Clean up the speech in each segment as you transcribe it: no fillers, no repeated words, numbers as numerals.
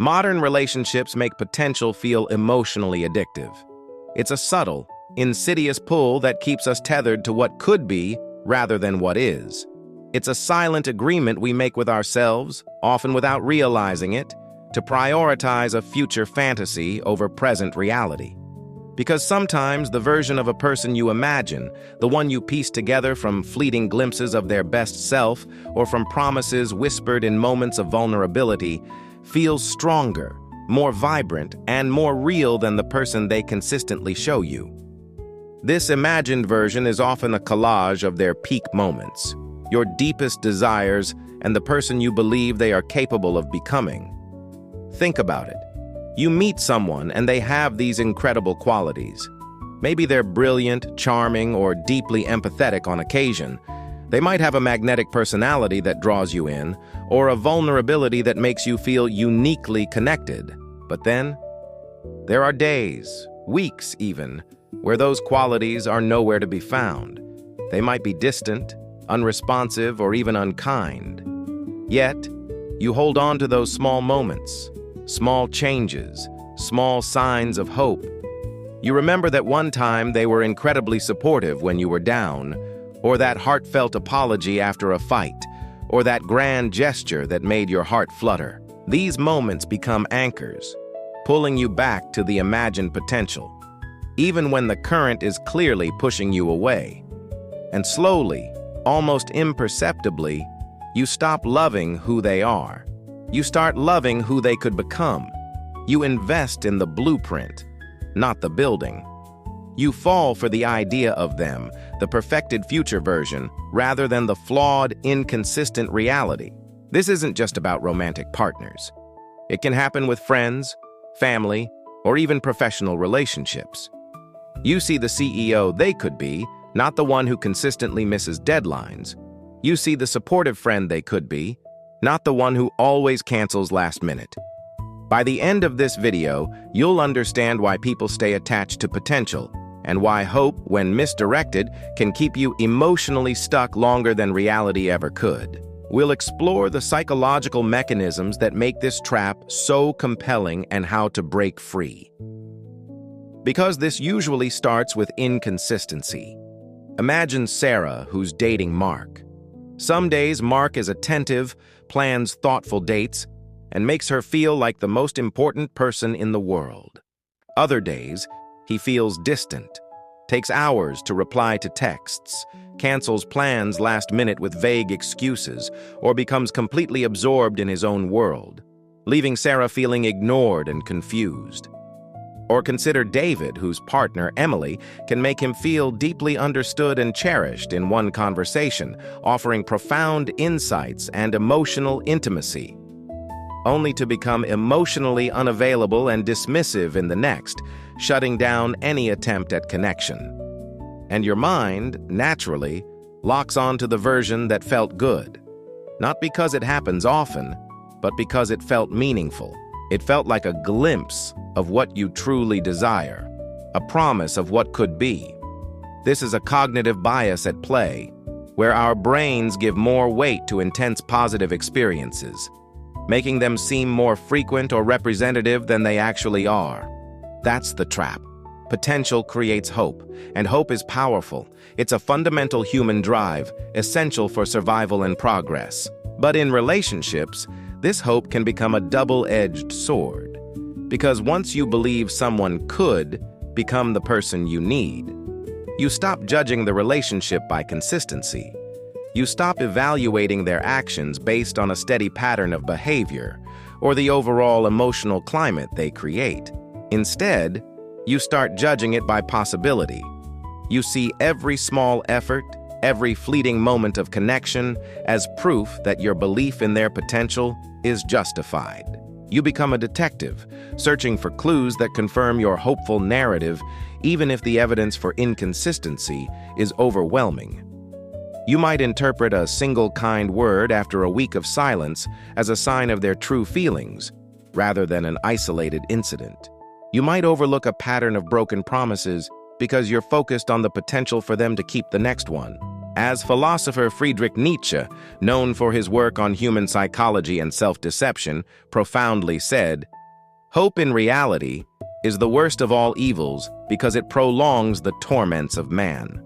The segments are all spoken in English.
Modern relationships make potential feel emotionally addictive. It's a subtle, insidious pull that keeps us tethered to what could be rather than what is. It's a silent agreement we make with ourselves, often without realizing it, to prioritize a future fantasy over present reality. Because sometimes the version of a person you imagine, the one you piece together from fleeting glimpses of their best self or from promises whispered in moments of vulnerability, feels stronger, more vibrant, and more real than the person they consistently show you. This imagined version is often a collage of their peak moments, your deepest desires, and the person you believe they are capable of becoming. Think about it. You meet someone and they have these incredible qualities. Maybe they're brilliant, charming, or deeply empathetic on occasion. They might have a magnetic personality that draws you in, or a vulnerability that makes you feel uniquely connected. But then, there are days, weeks even, where those qualities are nowhere to be found. They might be distant, unresponsive, or even unkind. Yet, you hold on to those small moments, small changes, small signs of hope. You remember that one time they were incredibly supportive when you were down, or that heartfelt apology after a fight, or that grand gesture that made your heart flutter. These moments become anchors, pulling you back to the imagined potential, even when the current is clearly pushing you away. And slowly, almost imperceptibly, you stop loving who they are. You start loving who they could become. You invest in the blueprint, not the building. You fall for the idea of them, the perfected future version, rather than the flawed, inconsistent reality. This isn't just about romantic partners. It can happen with friends, family, or even professional relationships. You see the CEO they could be, not the one who consistently misses deadlines. You see the supportive friend they could be, not the one who always cancels last minute. By the end of this video, you'll understand why people stay attached to potential, and why hope, when misdirected, can keep you emotionally stuck longer than reality ever could. We'll explore the psychological mechanisms that make this trap so compelling and how to break free. Because this usually starts with inconsistency. Imagine Sarah, who's dating Mark. Some days Mark is attentive, plans thoughtful dates, and makes her feel like the most important person in the world. Other days, he feels distant, takes hours to reply to texts, cancels plans last minute with vague excuses, or becomes completely absorbed in his own world, leaving Sarah feeling ignored and confused. Or consider David, whose partner, Emily, can make him feel deeply understood and cherished in one conversation, offering profound insights and emotional intimacy, only to become emotionally unavailable and dismissive in the next, shutting down any attempt at connection. And your mind, naturally, locks onto the version that felt good, not because it happens often, but because it felt meaningful. It felt like a glimpse of what you truly desire, a promise of what could be. This is a cognitive bias at play, where our brains give more weight to intense positive experiences, making them seem more frequent or representative than they actually are. That's the trap. Potential creates hope, and hope is powerful. It's a fundamental human drive, essential for survival and progress. But in relationships, this hope can become a double-edged sword, because once you believe someone could become the person you need, you stop judging the relationship by consistency. You stop evaluating their actions based on a steady pattern of behavior or the overall emotional climate they create. Instead, you start judging it by possibility. You see every small effort, every fleeting moment of connection as proof that your belief in their potential is justified. You become a detective, searching for clues that confirm your hopeful narrative, even if the evidence for inconsistency is overwhelming. You might interpret a single kind word after a week of silence as a sign of their true feelings, rather than an isolated incident. You might overlook a pattern of broken promises because you're focused on the potential for them to keep the next one. As philosopher Friedrich Nietzsche, known for his work on human psychology and self-deception, profoundly said, "Hope in reality is the worst of all evils because it prolongs the torments of man."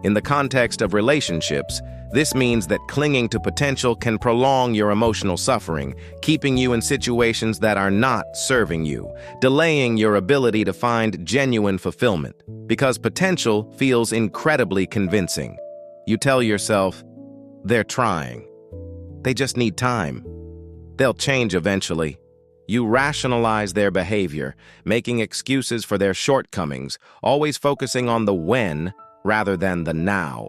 In the context of relationships, this means that clinging to potential can prolong your emotional suffering, keeping you in situations that are not serving you, delaying your ability to find genuine fulfillment, because potential feels incredibly convincing. You tell yourself, "They're trying. They just need time. They'll change eventually." You rationalize their behavior, making excuses for their shortcomings, always focusing on the when rather than the now.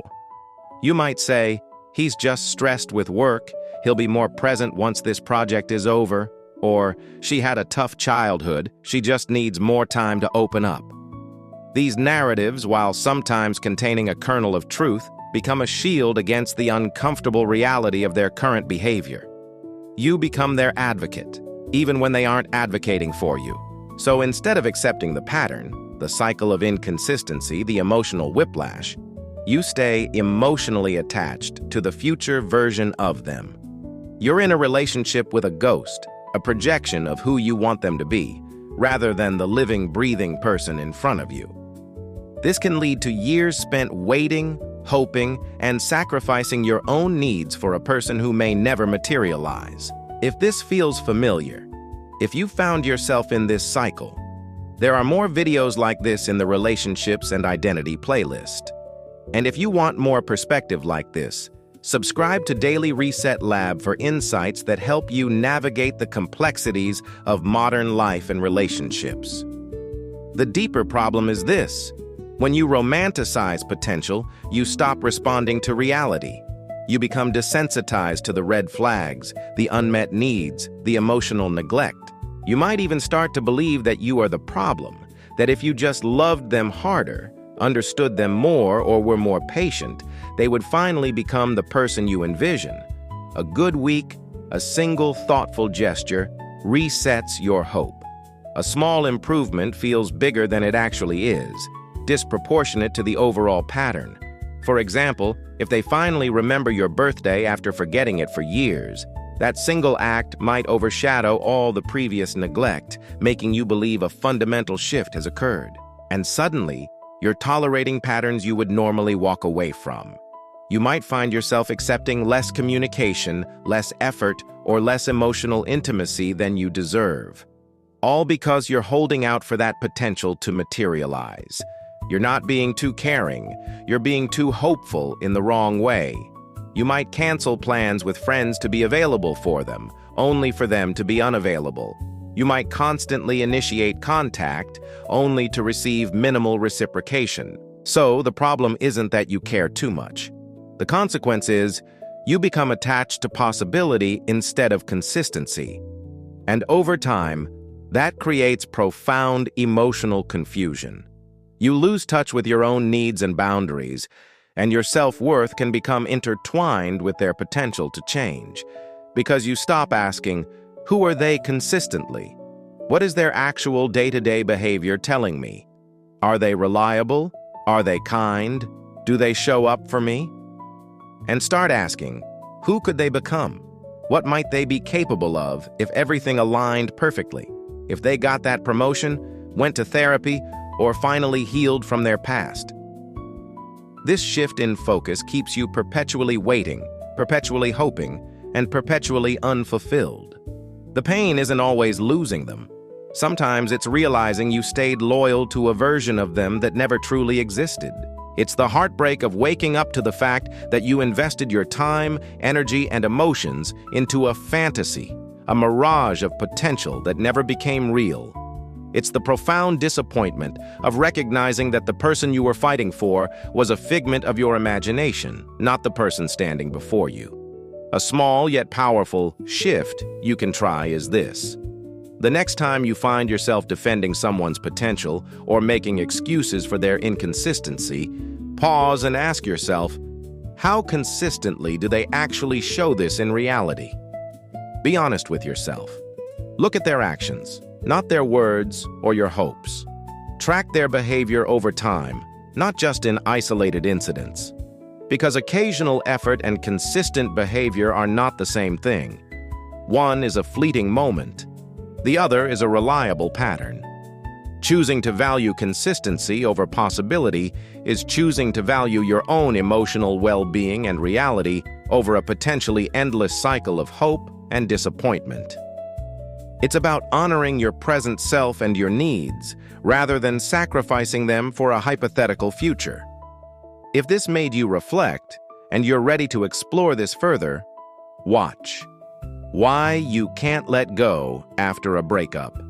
You might say, "He's just stressed with work. He'll be more present once this project is over." Or, "She had a tough childhood. She just needs more time to open up." These narratives, while sometimes containing a kernel of truth, become a shield against the uncomfortable reality of their current behavior. You become their advocate, even when they aren't advocating for you. So instead of accepting the pattern, the cycle of inconsistency, the emotional whiplash, you stay emotionally attached to the future version of them. You're in a relationship with a ghost, a projection of who you want them to be, rather than the living, breathing person in front of you. This can lead to years spent waiting, hoping, and sacrificing your own needs for a person who may never materialize. If this feels familiar, if you found yourself in this cycle, there are more videos like this in the Relationships and Identity playlist. And if you want more perspective like this, subscribe to Daily Reset Lab for insights that help you navigate the complexities of modern life and relationships. The deeper problem is this: when you romanticize potential, you stop responding to reality. You become desensitized to the red flags, the unmet needs, the emotional neglect. You might even start to believe that you are the problem, that if you just loved them harder, understood them more, or were more patient, they would finally become the person you envision. A good week, a single thoughtful gesture, resets your hope. A small improvement feels bigger than it actually is, disproportionate to the overall pattern. For example, if they finally remember your birthday after forgetting it for years, that single act might overshadow all the previous neglect, making you believe a fundamental shift has occurred. And suddenly, you're tolerating patterns you would normally walk away from. You might find yourself accepting less communication, less effort, or less emotional intimacy than you deserve. All because you're holding out for that potential to materialize. You're not being too caring. You're being too hopeful in the wrong way. You might cancel plans with friends to be available for them, only for them to be unavailable. You might constantly initiate contact, only to receive minimal reciprocation. So the problem isn't that you care too much. The consequence is, you become attached to possibility instead of consistency. And over time, that creates profound emotional confusion. You lose touch with your own needs and boundaries, and your self-worth can become intertwined with their potential to change, because you stop asking, who are they consistently? What is their actual day-to-day behavior telling me? Are they reliable? Are they kind? Do they show up for me? And start asking, who could they become? What might they be capable of if everything aligned perfectly? If they got that promotion, went to therapy, or finally healed from their past? This shift in focus keeps you perpetually waiting, perpetually hoping, and perpetually unfulfilled. The pain isn't always losing them. Sometimes it's realizing you stayed loyal to a version of them that never truly existed. It's the heartbreak of waking up to the fact that you invested your time, energy, and emotions into a fantasy, a mirage of potential that never became real. It's the profound disappointment of recognizing that the person you were fighting for was a figment of your imagination, not the person standing before you. A small yet powerful shift you can try is this. The next time you find yourself defending someone's potential or making excuses for their inconsistency, pause and ask yourself, how consistently do they actually show this in reality? Be honest with yourself. Look at their actions, not their words or your hopes. Track their behavior over time, not just in isolated incidents. Because occasional effort and consistent behavior are not the same thing. One is a fleeting moment. The other is a reliable pattern. Choosing to value consistency over possibility is choosing to value your own emotional well-being and reality over a potentially endless cycle of hope and disappointment. It's about honoring your present self and your needs, rather than sacrificing them for a hypothetical future. If this made you reflect, and you're ready to explore this further, watch. Why You Can't Let Go After a Breakup.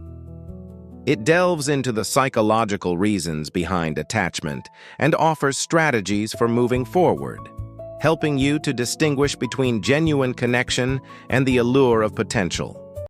It delves into the psychological reasons behind attachment and offers strategies for moving forward, helping you to distinguish between genuine connection and the allure of potential.